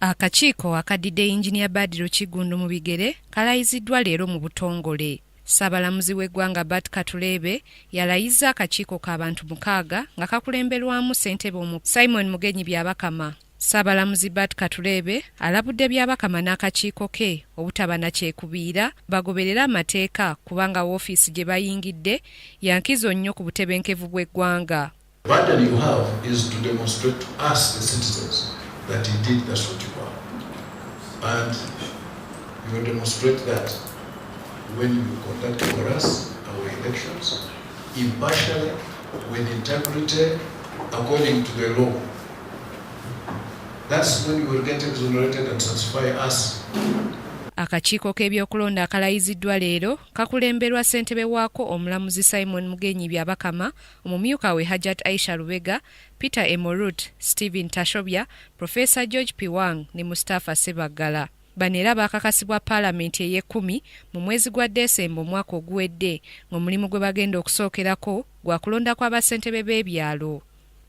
Akakiiko akadidde Engineer Badru Kigundu mu bigere kalayiziddwa leero mu butongole. Ssaabalamuzi w'eggwanga Bart Katuleebe yalayizza akakiiko k'abantu 6 nga kakulemberwamu ssentebe Simon Mugenyi Byabakama. Ssaabalamuzi Bart Katuleebe alabudde Byabakama n'akakiiko ke obutaba na kyekubiira bagoberera amateeka kubanga woofiisi gye bayingidde yankizo nnyo ku butebenkevu bw'eggwanga. The burden you have is to demonstrate to us, the citizens, that indeed that's what you are. And you will demonstrate that when you conduct for us our elections impartially, with integrity, according to the law. That's when you will get exonerated and satisfy us. Akakiiko k'ebyokulonda akalayiziddwa leero kakulemberwa ssentebe waako omulamuzi Simon Mugenyi Byabakama, omumyuka we Hajat Aisha Lubega, Peter Emorut, Stephen Tashobya, Professor George Piwang ne Mustafa Sebaggala. Bano era bakakasibwa Paalamenti ey'e10 mu mwezi gwa Desemba omwaka oguwedde ng'omulimu gwe bagenda okusookerako gwa kulonda kw'abassentebe b'ebyalo.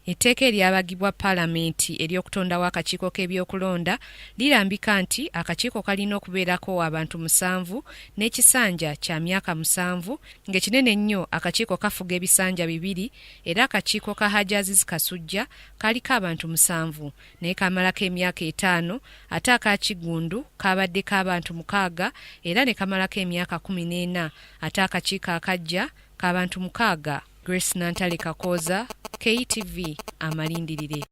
Etteeka eryabagibwa Paalamenti ery'okutondawo akakiiko k'ebyokulonda lirambika nti akakiiko kalina okubeerako abantu 7 n'ekisanja kya myaka 7 ng'ekinene nnyo akakiiko kafuga ebisanja 2 era akakiiko ka Hajji Aziz Kasujja kaliko abantu 7 naye kamalako emyaka 5 ate aka Kigundu kabaddeko abantu 6 era ne kamalako emyaka 14 ate akakiiko akajja k'abantu 6. Grace Nantale Kakoza, KTV Amalindirire.